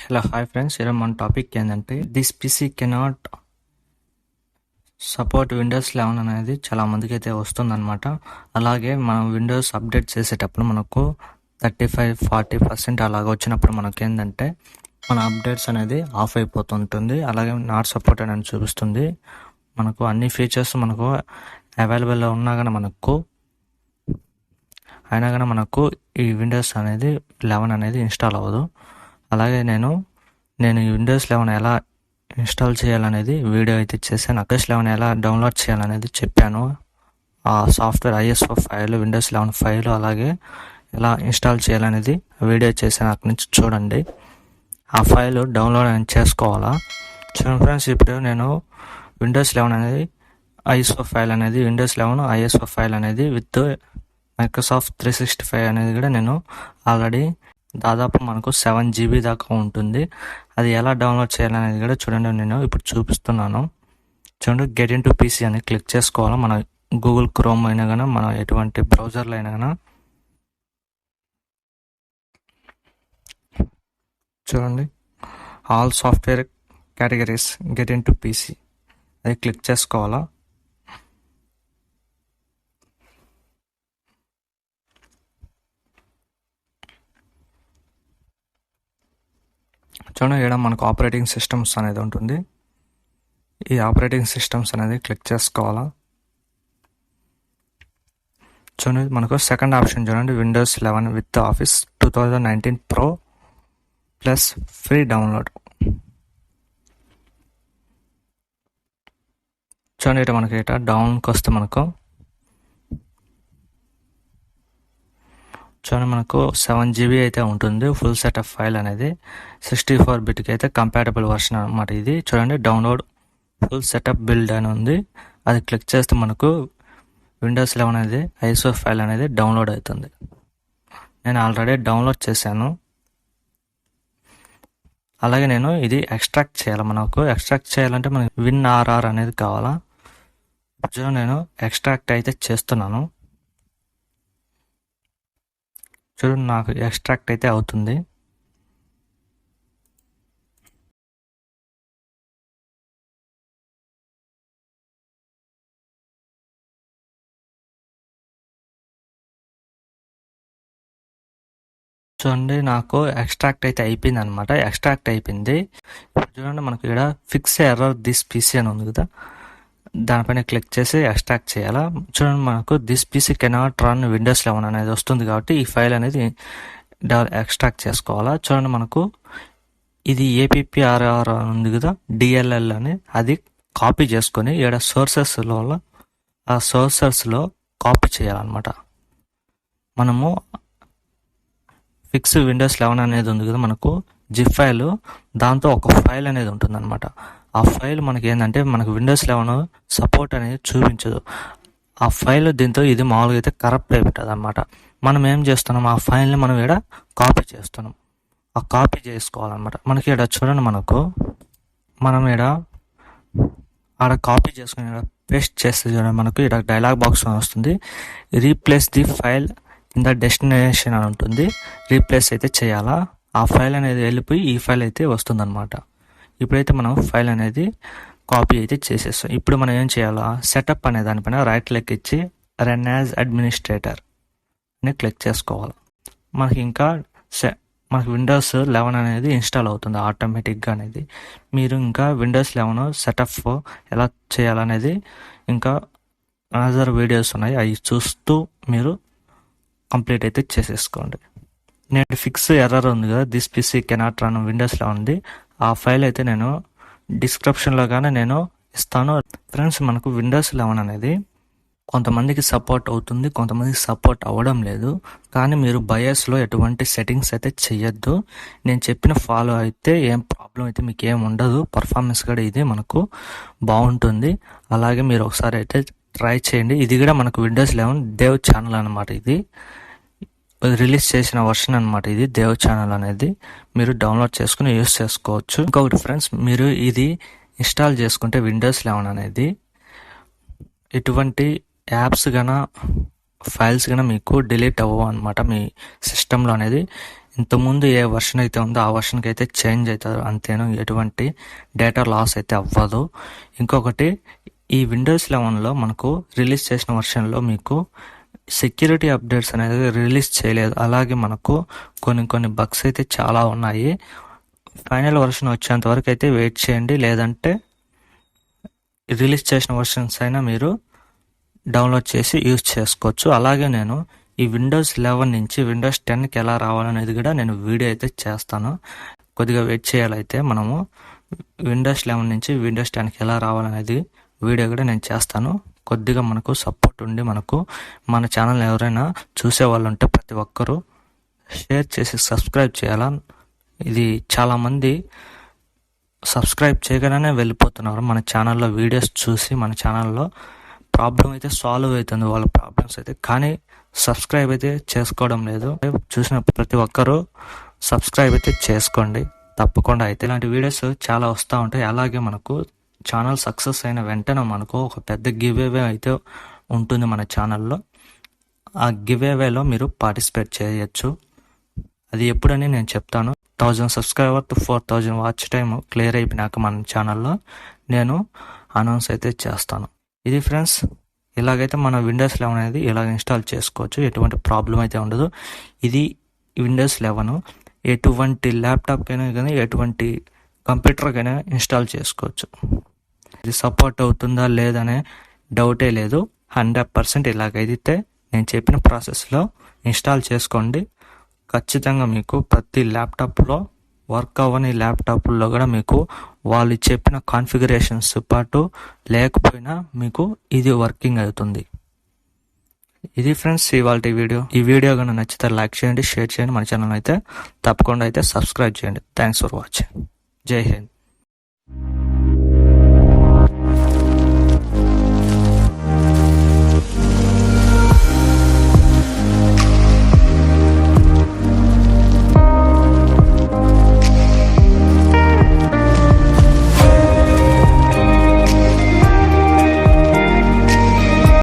Hello hi friends, ఈరోజు మన topic ఏంటంటే this PC cannot support Windows 11 అనేది చాలా మందికి అయితే వస్తుందన్నమాట. అలాగే మనం విండోస్ అప్డేట్ చేసేటప్పుడు మనకు 35-40% అలాగ వచ్చినప్పుడు మనకు ఏంటంటే మన అప్డేట్స్ అనేది ఆఫ్ అయిపోతుంటుంది. అలాగే నాట్ సపోర్ట్ అని చూపిస్తుంది. మనకు అన్ని ఫీచర్స్ మనకు అవైలబుల్లో ఉన్నా కానీ మనకు ఈ విండోస్ అనేది 11 అనేది ఇన్స్టాల్ అవ్వదు. అలాగే నేను ఈ విండోస్ 11 ఎలా ఇన్స్టాల్ చేయాలనేది వీడియో అయితే చేశాను. విండోస్ 11 ఎలా డౌన్లోడ్ చేయాలనేది చెప్పాను. ఆ software ISO file, Windows 11 file, అలాగే ఎలా ఇన్స్టాల్ చేయాలనేది వీడియో చేశాను. అక్కడి నుంచి చూడండి. ఆ ఫైల్ డౌన్లోడ్ అని చేసుకోవాలా. చూడండి ఫ్రెండ్స్, ఇప్పుడు నేను విండోస్ 11 అనేది ISO ఫైల్ అనేది విండోస్ 11 ISO ఫైల్ అనేది విత్ మైక్రోసాఫ్ట్ 365 అనేది కూడా నేను ఆల్రెడీ దాదాపు మనకు 7 GB దాకా ఉంటుంది. అది ఎలా డౌన్లోడ్ చేయాలనేది కూడా చూడండి, నేను ఇప్పుడు చూపిస్తున్నాను. చూడండి, గెట్ ఇన్ టు పీసీ అని క్లిక్ చేసుకోవాలి. మన గూగుల్ క్రోమ్ అయినా కానీ మన ఎటువంటి బ్రౌజర్లో అయినా కానీ చూడండి, all software categories get in to PC అది క్లిక్ చేసుకోవాలా. చూడండి, ఇక్కడ మనకు ఆపరేటింగ్ సిస్టమ్స్ అనేది ఉంటుంది. ఈ ఆపరేటింగ్ సిస్టమ్స్ అనేది క్లిక్ చేసుకోవాలా. చూడండి, మనకు సెకండ్ ఆప్షన్ చూడండి, Windows 11 with office 2019 Pro plus free download. చూడండి, ఇట మనకి ఇట డౌన్కి వస్తే మనకు చూడండి మనకు 7 GB అయితే ఉంటుంది. ఫుల్ సెటప్ ఫైల్ అనేది 64 బిట్కి అయితే కంపాటబుల్ వర్షన్ అనమాట. ఇది చూడండి, డౌన్లోడ్ ఫుల్ సెటప్ బిల్డ్ అని ఉంది. అది క్లిక్ చేస్తే మనకు విండోస్ 11 అనేది ISO ఫైల్ అనేది డౌన్లోడ్ అవుతుంది. నేను ఆల్రెడీ డౌన్లోడ్ చేశాను. అలాగే నేను ఇది ఎక్స్ట్రాక్ట్ చేయాలి. మనకు ఎక్స్ట్రాక్ట్ చేయాలంటే మనకి WinRR అనేది కావాలా. నేను ఎక్స్ట్రాక్ట్ అయితే చేస్తున్నాను. చూడండి, నాకు ఎక్స్ట్రాక్ట్ అయితే అవుతుంది. చూడండి, నాకు ఎక్స్ట్రాక్ట్ అయితే అయిపోయింది అనమాట. ఎక్స్ట్రాక్ట్ అయిపోయింది. ఇప్పుడు చూడండి, మనకు ఇక్కడ ఫిక్స్ ఎర్రర్ దిస్ పీసీ అని ఉంది కదా, దానిపైన క్లిక్ చేసి ఎక్స్ట్రాక్ట్ చేయాలా. చూడండి, మనకు this PC cannot run Windows 11 అనేది వస్తుంది కాబట్టి ఈ ఫైల్ అనేది ఎక్స్ట్రాక్ట్ చేసుకోవాలా. చూడండి, మనకు ఇది APPRR అని ఉంది కదా, DLL అని, అది కాపీ చేసుకొని ఇక్కడ సోర్సెస్లో ఆ సోర్సెస్లో కాపీ చేయాలన్నమాట. మనము ఫిక్స్ విండోస్ 11 అనేది ఉంది కదా, మనకు జిప్ ఫైల్, దాంతో ఒక ఫైల్ అనేది ఉంటుందన్నమాట. ఆ ఫైల్ మనకి ఏంటంటే మనకు విండోస్ 11 సపోర్ట్ అనేది చూపించదు. ఆ ఫైల్ దీంతో ఇది మామూలుగా అయితే కరప్ట్ అయిపోతుంది అనమాట. మనం ఏం చేస్తున్నాం, ఆ ఫైల్ని మనం ఇక్కడ కాపీ చేస్తున్నాం. ఆ కాపీ చేసుకోవాలన్నమాట. మనకి ఇక్కడ చూడండి, మనం ఇక్కడ ఆడ కాపీ చేసుకుని పేస్ట్ చేస్తే చూడండి, మనకు ఇక్కడ డైలాగ్ బాక్స్ వస్తుంది. Replace the file in the destination అని ఉంటుంది. రీప్లేస్ అయితే చేయాలా. ఆ ఫైల్ అనేది వెళ్ళిపోయి ఈ ఫైల్ అయితే వస్తుందన్నమాట. ఇప్పుడైతే మనం ఫైల్ అనేది కాపీ అయితే చేసేస్తాం. ఇప్పుడు మనం ఏం చేయాలా, సెటప్ అనే దానిపైన రైట్ క్లిక్ ఇచ్చి రన్ యాజ్ అడ్మినిస్ట్రేటర్ అని క్లిక్ చేసుకోవాలి. మనకి విండోస్ 11 అనేది ఇన్స్టాల్ అవుతుంది ఆటోమేటిక్గా అనేది. మీరు ఇంకా విండోస్ 11 సెటప్ ఎలా చేయాలనేది ఇంకా అనదర్ వీడియోస్ ఉన్నాయి, అవి చూస్తూ మీరు కంప్లీట్ అయితే చేసేసుకోండి. నేను ఫిక్స్ ఎర్రర్ ఉంది కదా, this PC cannot run Windows 11 ఆ ఫైల్ అయితే నేను డిస్క్రిప్షన్లో కానీ నేను ఇస్తాను. ఫ్రెండ్స్, మనకు విండోస్ 11 అనేది కొంతమందికి సపోర్ట్ అవుతుంది, కొంతమందికి సపోర్ట్ అవ్వడం లేదు. కానీ మీరు బయాస్లో ఎటువంటి సెట్టింగ్స్ అయితే చెయ్యొద్దు. నేను చెప్పిన ఫాలో అయితే ఏం ప్రాబ్లం అయితే మీకు ఏం ఉండదు. పర్ఫార్మెన్స్ కూడా ఇది మనకు బాగుంటుంది. అలాగే మీరు ఒకసారి అయితే ట్రై చేయండి. ఇది కూడా మనకు విండోస్ 11 దేవ్ ఛానల్ అనమాట. ఇది రిలీజ్ చేసిన వర్షన్ అనమాట. ఇది దేవ్ ఛానల్ అనేది మీరు డౌన్లోడ్ చేసుకుని యూస్ చేసుకోవచ్చు. ఇంకొకటి ఫ్రెండ్స్, మీరు ఇది ఇన్స్టాల్ చేసుకుంటే విండోస్ 11 అనేది ఎటువంటి యాప్స్ గాన ఫైల్స్ గాన మీకు డిలీట్ అవ్వవు అనమాట మీ సిస్టంలో అనేది. ఇంతకుముందు ఏ వర్షన్ అయితే ఉందో ఆ వర్షన్కి అయితే చేంజ్ అవుతారు అంతేను, ఎటువంటి డేటా లాస్ అయితే అవ్వదు. ఇంకొకటి, ఈ విండోస్ 11లో మనకు రిలీజ్ చేసిన వర్షన్లో మీకు సెక్యూరిటీ అప్డేట్స్ అనేది రిలీజ్ చేయలేదు. అలాగే మనకు కొన్ని బగ్స్ అయితే చాలా ఉన్నాయి. ఫైనల్ వర్షన్ వచ్చేంత వరకు అయితే వెయిట్ చేయండి, లేదంటే రిలీజ్ చేసిన వర్షన్స్ అయినా మీరు డౌన్లోడ్ చేసి యూజ్ చేసుకోవచ్చు. అలాగే నేను ఈ విండోస్ 11 నుంచి విండోస్ 10కి ఎలా రావాలనేది కూడా నేను వీడియో అయితే చేస్తాను. కొద్దిగా వెయిట్ చేయాలైతే మనము విండోస్ 11 నుంచి విండోస్ 10కి ఎలా రావాలనేది వీడియో కూడా నేను చేస్తాను. కొద్దిగా మనకు సపోర్ట్ ఉండి మనకు మన ఛానల్ ఎవరైనా చూసే వాళ్ళు ఉంటే ప్రతి ఒక్కరూ షేర్ చేసి సబ్స్క్రైబ్ చేయాలా. ఇది చాలామంది సబ్స్క్రైబ్ చేయగానే వెళ్ళిపోతున్నారు. మన ఛానల్లో వీడియోస్ చూసి మన ఛానల్లో ప్రాబ్లం అయితే సాల్వ్ అవుతుంది వాళ్ళ ప్రాబ్లమ్స్ అయితే, కానీ సబ్స్క్రైబ్ అయితే చేసుకోవడం లేదు. చూసిన ప్రతి ఒక్కరూ సబ్స్క్రైబ్ అయితే చేసుకోండి తప్పకుండా. అయితే ఇలాంటి వీడియోస్ చాలా వస్తూ ఉంటాయి. అలాగే మనకు ఛానల్ సక్సెస్ అయిన వెంటనే మనకు ఒక పెద్ద గివ్ అవే అయితే ఉంటుంది మన ఛానల్లో. ఆ గివ్ అవేలో మీరు పార్టిసిపేట్ చేయొచ్చు. అది ఎప్పుడని నేను చెప్తాను. 1000 subscriber to 4000 watch time clear అయిపోయినాక మన ఛానల్లో నేను అనౌన్స్ అయితే చేస్తాను. ఇది ఫ్రెండ్స్, ఇలాగైతే మన విండోస్ 11 అనేది ఇలాగ ఇన్స్టాల్ చేసుకోవచ్చు, ఎటువంటి ప్రాబ్లం అయితే ఉండదు. ఇది విండోస్ 11 ఎటువంటి ల్యాప్టాప్కైనా కానీ ఎటువంటి కంప్యూటర్కైనా ఇన్స్టాల్ చేసుకోవచ్చు. ఇది సపోర్ట్ అవుతుందా లేదనే డౌటే లేదు. 100% ఇలాగైతే నేను చెప్పిన ప్రాసెస్లో ఇన్స్టాల్ చేసుకోండి. ఖచ్చితంగా మీకు ప్రతి ల్యాప్టాప్లో వర్క్ అవ్వని ల్యాప్టాప్లో కూడా మీకు వాళ్ళు చెప్పిన కాన్ఫిగరేషన్స్ పాటు లేకపోయినా మీకు ఇది వర్కింగ్ అవుతుంది. ఇది ఫ్రెండ్స్ ఇవాల్టి వీడియో. ఈ వీడియో కనుక నచ్చితే లైక్ చేయండి, షేర్ చేయండి, మన ఛానల్ అయితే తప్పకుండా అయితే సబ్స్క్రైబ్ చేయండి. Thanks for watching. జై హింద్.